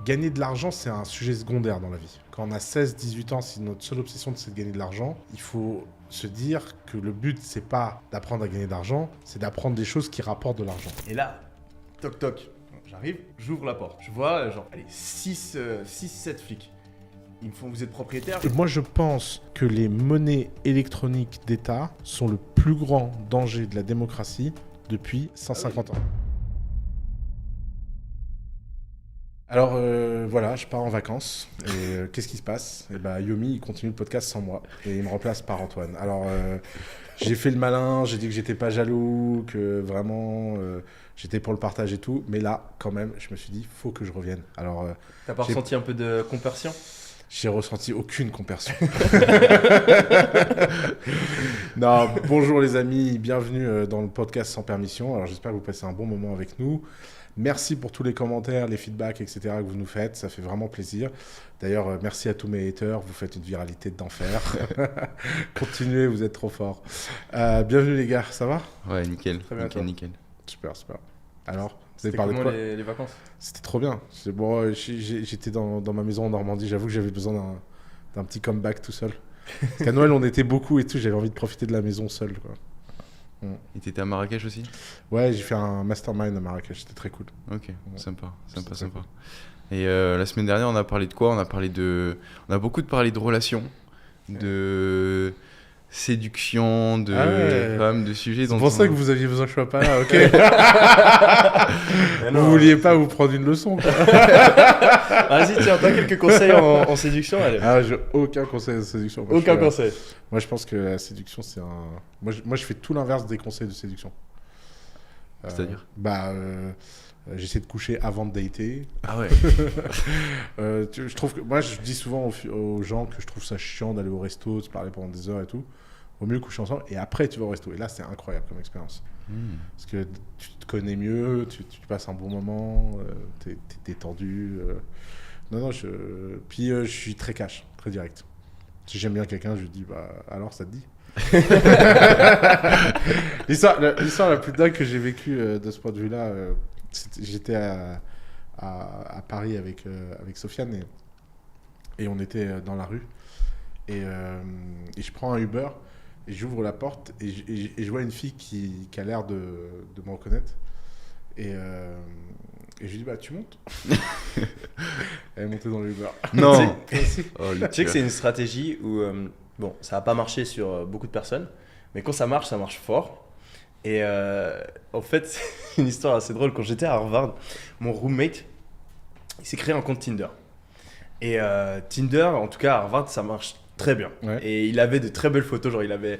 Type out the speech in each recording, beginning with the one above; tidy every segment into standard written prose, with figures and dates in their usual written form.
Gagner de l'argent, c'est un sujet secondaire dans la vie. Quand on a 16-18 ans, si notre seule obsession c'est de gagner de l'argent, il faut se dire que le but, c'est pas d'apprendre à gagner de l'argent, c'est d'apprendre des choses qui rapportent de l'argent. Et là, toc toc, j'arrive, j'ouvre la porte. Je vois, 6-7 flics. Ils me font, vous êtes propriétaire? Et moi, je pense que les monnaies électroniques d'État sont le plus grand danger de la démocratie depuis 150 ans. Alors voilà, je pars en vacances et qu'est-ce qui se passe? Et bah Yomi il continue le podcast sans moi et il me remplace par Antoine. Alors j'ai fait le malin, j'ai dit que j'étais pas jaloux, que vraiment j'étais pour le partage et tout, mais là quand même je me suis dit faut que je revienne. Alors T'as pas ressenti un peu de compersion? j'ai ressenti aucune compersion. Non, bonjour les amis, bienvenue dans le podcast sans permission. Alors j'espère que vous passez un bon moment avec nous. Merci pour tous les commentaires, les feedbacks, etc. que vous nous faites. Ça fait vraiment plaisir. D'ailleurs, merci à tous mes haters. Vous faites une viralité d'enfer. Continuez, vous êtes trop forts. Bienvenue les gars, ça va? Ouais, nickel. Très bien, Nickel. Super. Alors, vous avez C'était parlé de comment quoi? les vacances? C'était trop bien. Bon, j'étais dans ma maison en Normandie. J'avoue que j'avais besoin d'un petit comeback tout seul. Parce qu'à Noël, on était beaucoup et tout. J'avais envie de profiter de la maison seul, quoi. Et t'étais à Marrakech aussi? Ouais, j'ai fait un mastermind à Marrakech. C'était très cool. Ok, sympa. C'était Sympa. Et la semaine dernière, on a parlé de quoi? On a beaucoup parlé de relations, de séduction, de femmes, de sujets. C'est pour ça que vous aviez besoin que je sois pas là, ok? Non, Vous vouliez pas vous prendre une leçon, quoi. Vas-y, tiens, t'as quelques conseils en séduction, allez. Ah, j'ai aucun conseil de séduction. Moi, Aucun conseil. Moi, je pense que la séduction, c'est un... Moi, je fais tout l'inverse des conseils de séduction. C'est-à-dire? J'essaie de coucher avant de dater. Ah ouais. Je trouve que... Moi, je dis souvent aux gens que je trouve ça chiant d'aller au resto, de se parler pendant des heures et tout. Vaut mieux coucher ensemble et après, tu vas au resto. Et là, c'est incroyable comme expérience. Parce que tu te connais mieux, tu passes un bon moment, t'es détendu. Non, puis je suis très cash, très direct. Si j'aime bien quelqu'un, je lui dis, bah alors ça te dit? L'histoire la plus dingue que j'ai vécue de ce point de vue-là, j'étais à Paris avec Sofiane et on était dans la rue et je prends un Uber et j'ouvre la porte et je vois une fille qui a l'air de me reconnaître et je lui dis bah tu montes. Elle est montée dans le Uber. Non. Oh, tu sais que c'est une stratégie où bon, ça n'a pas marché sur beaucoup de personnes, mais quand ça marche fort. Et en fait, c'est une histoire assez drôle. Quand j'étais à Harvard, mon roommate, il s'est créé un compte Tinder. Et Tinder, en tout cas à Harvard, ça marche très bien. Ouais. Et il avait de très belles photos. Genre, il avait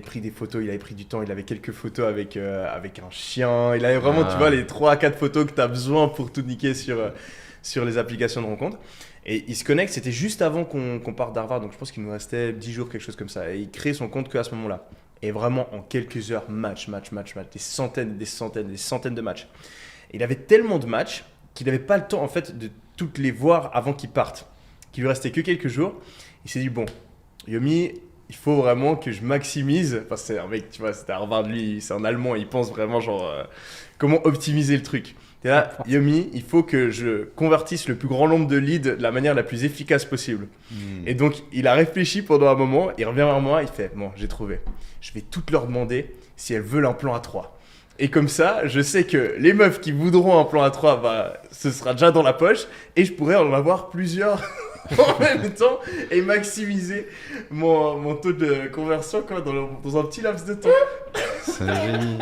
pris des photos, il avait pris du temps. Il avait quelques photos avec un chien. Il avait vraiment, tu vois, les 3-4 photos que tu as besoin pour tout niquer sur les applications de rencontre. Et il se connecte, c'était juste avant qu'on parte d'Harvard, donc je pense qu'il nous restait 10 jours, quelque chose comme ça. Et il crée son compte qu'à ce moment-là. Et vraiment, en quelques heures, match, des centaines de matchs. Et il avait tellement de matchs qu'il n'avait pas le temps, en fait, de toutes les voir avant qu'il parte. Qu'il lui restait que quelques jours. Il s'est dit, bon, Yomi, il faut vraiment que je maximise. Parce que c'est un mec, tu vois, c'était Harvard, lui, c'est en allemand, il pense vraiment, genre, comment optimiser le truc. Et là, Yomi, il faut que je convertisse le plus grand nombre de leads de la manière la plus efficace possible. Et donc, il a réfléchi pendant un moment, il revient vers moi, il fait « Bon, j'ai trouvé. Je vais toutes leur demander si elles veulent un plan A3. » Et comme ça, je sais que les meufs qui voudront un plan A3, bah, ce sera déjà dans la poche et je pourrais en avoir plusieurs en même temps et maximiser mon taux de conversion quoi, dans un petit laps de temps. C'est un génie.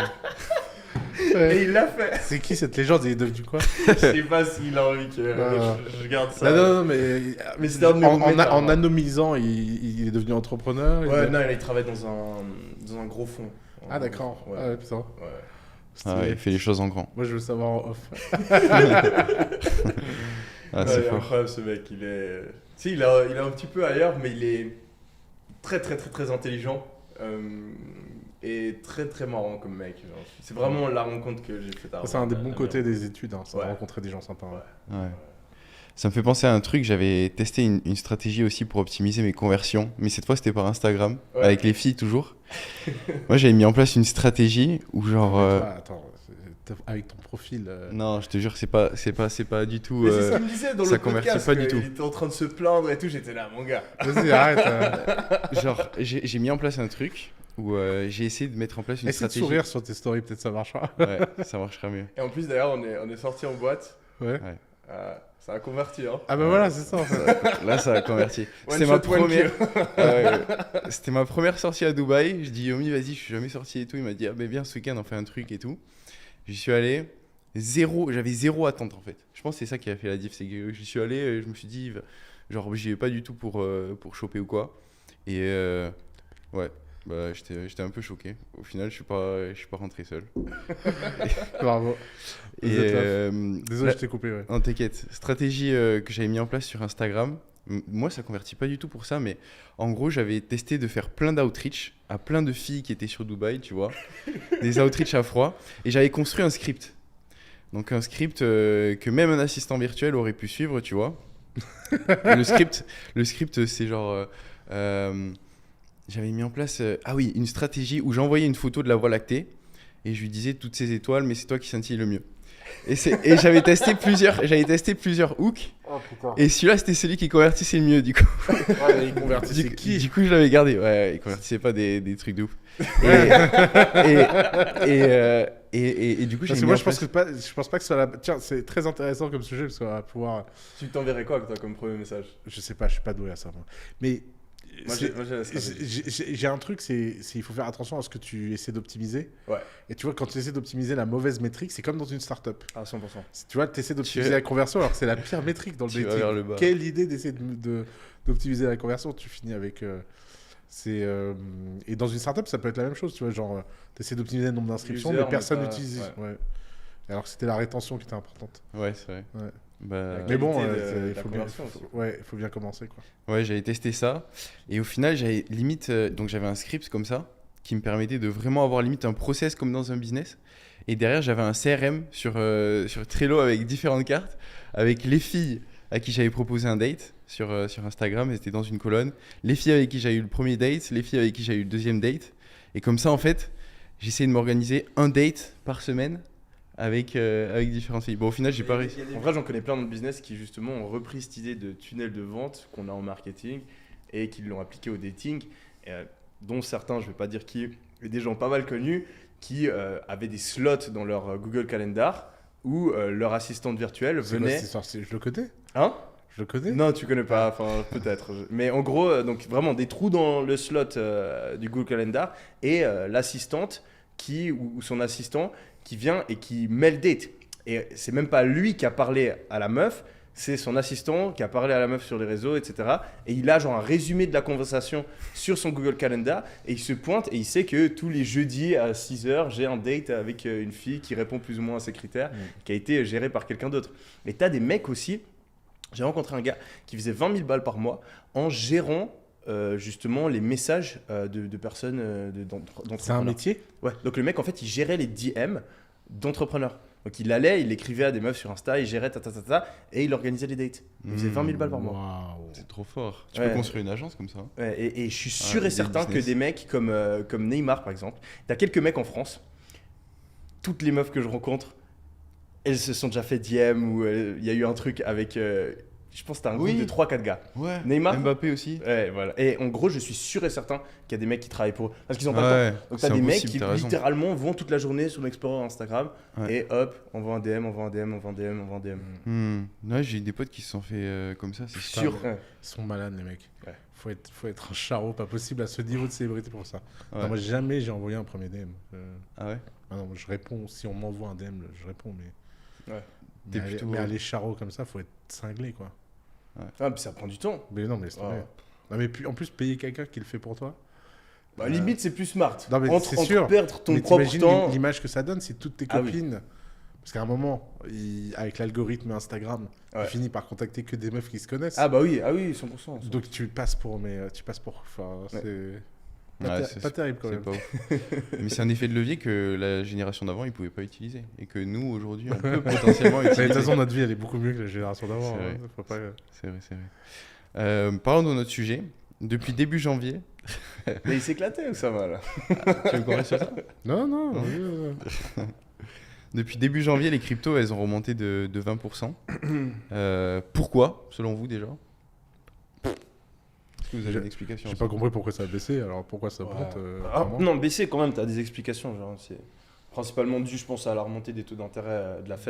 Et il l'a fait. C'est qui cette légende? Il est devenu quoi? Je sais pas s'il a envie que je garde ça. Non, mais c'était un de mes roommates, en anonymisant, il est devenu entrepreneur. Ouais, non, il travaille dans un gros fonds. Ah d'accord. Ouais. Ah, ouais, putain. Ouais. Ah ouais, il fait les choses en grand. Moi je veux savoir en off. Ah, c'est Il est fort. incroyable ce mec. Il est, tu sais, il est un petit peu ailleurs, mais il est très très très très intelligent et très très marrant comme mec. Genre. C'est vraiment la rencontre que j'ai faite. C'est un des bons côtés des études, hein, ça Ouais. rencontrer des gens sympas. Ouais. Ouais. Ça me fait penser à un truc, j'avais testé une stratégie aussi pour optimiser mes conversions, mais cette fois c'était par Instagram, Ouais. avec les filles toujours. Moi j'avais mis en place une stratégie où genre... Attends, avec ton profil. Non, je te jure, c'est pas du tout. Mais c'est ce qu'il me disait dans ça le convertit podcast. pas du tout. Il était en train de se plaindre et tout. J'étais là, mon gars. Vas-y, arrête. Genre, j'ai mis en place un truc où j'ai essayé de mettre en place une Essaye de stratégie. sourire sur tes stories, peut-être ça marchera. Ouais, ça marchera mieux. Et en plus, d'ailleurs, on est sortis en boîte. Ouais. Ça a converti, hein. Ah bah voilà, c'est ça en fait. Là, ça a converti. C'était ma première sortie à Dubaï. Je dis Yomi, vas-y, je suis jamais sorti et tout. Il m'a dit, ah ben viens, ce week-end, on fait un truc et tout. J'y suis allé. J'avais zéro attente en fait. Je pense que c'est ça qui a fait la diff. C'est que j'y suis allé et je me suis dit, genre, j'y vais pas du tout pour choper ou quoi. Et ouais, bah, j'étais un peu choqué. Au final, je suis pas rentré seul. Bravo. Et Désolé, je t'ai coupé. Ouais. non, t'inquiète. Stratégie que j'avais mis en place sur Instagram. Moi, ça convertit pas du tout pour ça, mais en gros, j'avais testé de faire plein d'outreach à plein de filles qui étaient sur Dubaï, tu vois, des outreach à froid, et j'avais construit un script. Donc un script que même un assistant virtuel aurait pu suivre, tu vois. Le script, c'est genre, j'avais mis en place, une stratégie où j'envoyais une photo de la Voie lactée et je lui disais toutes ces étoiles, mais c'est toi qui scintille le mieux. Et j'avais testé plusieurs hooks. Oh putain. Et celui-là, c'était celui qui convertissait le mieux, du coup. Ouais, il convertissait qui ? Du coup, je l'avais gardé. Ouais, il convertissait pas des trucs de ouf. Et du coup, Parce que moi, je pense pas que ça va. Tiens, c'est très intéressant comme sujet parce qu'on va pouvoir. Tu t'enverrais quoi, toi, comme premier message? Je sais pas, je suis pas doué à ça. Moi. Mais Moi, j'ai la stratégie. j'ai un truc, c'est il faut faire attention à ce que tu essaies d'optimiser. Ouais. Et tu vois, quand tu essaies d'optimiser la mauvaise métrique, c'est comme dans une startup. À 100%. Tu vois, tu essaies d'optimiser la conversion alors que c'est la pire métrique dans le Tu vas vers le dating. bas. Quelle idée d'essayer d'optimiser la conversion? Tu finis avec. Et dans une startup, ça peut être la même chose. Tu vois, genre, tu essaies d'optimiser le nombre d'inscriptions, User, mais personne mais pas- n'utilise. ouais. Ouais. Alors que c'était la rétention qui était importante. Ouais, c'est vrai. Ouais. Bah, Mais bon, qualité de il la faut bien, conversion aussi. ouais, il faut bien commencer, quoi. ouais, j'avais testé ça. Et au final, j'avais limite. Donc, j'avais un script comme ça qui me permettait de vraiment avoir limite un process comme dans un business. Et derrière, j'avais un CRM sur Trello avec différentes cartes, avec les filles à qui j'avais proposé un date sur Instagram. Elles étaient dans une colonne. Les filles avec qui j'avais eu le premier date, les filles avec qui j'avais eu le deuxième date. Et comme ça, en fait, j'essayais de m'organiser un date par semaine avec différentes filles. Bon, au final, j'ai pas réussi. En vrai, j'en connais plein dans le business qui justement ont repris cette idée de tunnel de vente qu'on a en marketing et qui l'ont appliqué au dating, dont certains, je vais pas dire qui, mais des gens pas mal connus qui avaient des slots dans leur Google Calendar où leur assistante virtuelle C'est quoi venait. cette histoire? Je le connais. Hein? Je le connais. Non, tu connais pas, enfin peut-être. Mais en gros, donc vraiment des trous dans le slot du Google Calendar et l'assistante ou son assistant qui vient et qui met le date. Et c'est même pas lui qui a parlé à la meuf, c'est son assistant qui a parlé à la meuf sur les réseaux, etc. Et il a genre un résumé de la conversation sur son Google Calendar et il se pointe et il sait que tous les jeudis à 6h, j'ai un date avec une fille qui répond plus ou moins à ses critères, qui a été gérée par quelqu'un d'autre. Et t'as des mecs aussi. J'ai rencontré un gars qui faisait 20 000 balles par mois en gérant justement les messages de personnes d'entrepreneurs. C'est un métier. Ouais. Donc le mec, en fait, il gérait les DM d'entrepreneurs. Donc il allait, il écrivait à des meufs sur Insta, il gérait et il organisait les dates. Il faisait 20 000 balles par mois. Waouh. C'est trop fort. Tu Ouais. peux construire une agence comme ça. Ouais, et je suis sûr et des certain que business. des mecs comme Neymar, par exemple, t'as quelques mecs en France, toutes les meufs que je rencontre, elles se sont déjà fait DM ou il y a eu un truc avec... je pense que t'as un groupe Oui. de 3-4 gars. Ouais. Neymar. Mbappé aussi. Ouais, voilà. Et en gros, je suis sûr et certain qu'il y a des mecs qui travaillent pour eux. Parce qu'ils ont pas le Ouais, temps. Donc c'est t'as des mecs impossible, qui t'as raison. littéralement vont toute la journée sur l'Explorer Instagram Ouais. et hop, envoie un DM, envoie un DM, envoie un DM, envoie un DM. Ouais, j'ai eu des potes qui se sont fait comme ça, c'est Putain, sûr. Ouais. Ils sont malades, les mecs. Ouais. Faut être un charreau, pas possible à ce niveau de célébrité pour ça. Ouais. Non, moi, jamais j'ai envoyé un premier DM. Ah ouais. Ah non, je réponds. Si on m'envoie un DM, je réponds. Mais, Ouais. T'es mais, plutôt- mais aller charreau comme ça, faut être cinglé, quoi. Ah, mais ça prend du temps. Mais non, mais c'est vrai. Ouais. Non, mais puis, en plus, payer quelqu'un qui le fait pour toi. Bah, limite, c'est plus smart. Non, mais c'est entre sûr. perdre ton Mais propre t'imagines temps. l'image que ça donne si toutes tes Ah oui. copines. Parce qu'à un moment, avec l'algorithme Instagram, Ouais. tu finis par contacter que des meufs qui se connaissent. Ah, bah oui, 100%. Donc tu passes pour. Enfin, Ouais. c'est. Ouais, Pas, c'est- pas terrible quand C'est même. pas ouf. Mais c'est un effet de levier que la génération d'avant, ils pouvaient pas utiliser. Et que nous, aujourd'hui, on peut potentiellement Mais de utiliser. toute façon, notre vie, elle est beaucoup mieux que la génération d'avant. C'est hein. vrai. Faut pas... C'est vrai, c'est vrai. Parlons de notre sujet. Depuis début janvier. Mais il s'éclatait ou ça va là? Tu veux qu'on reste sur ça? Non, non. Non. Depuis début janvier, les cryptos, elles ont remonté de 20%. Pourquoi, selon vous, déjà? Est-ce que vous avez une explication? J'ai pas compris pourquoi ça a baissé, alors pourquoi ça monte comment Non, baisser quand même, tu as des explications. Genre, c'est principalement dû, je pense, à la remontée des taux d'intérêt de la Fed.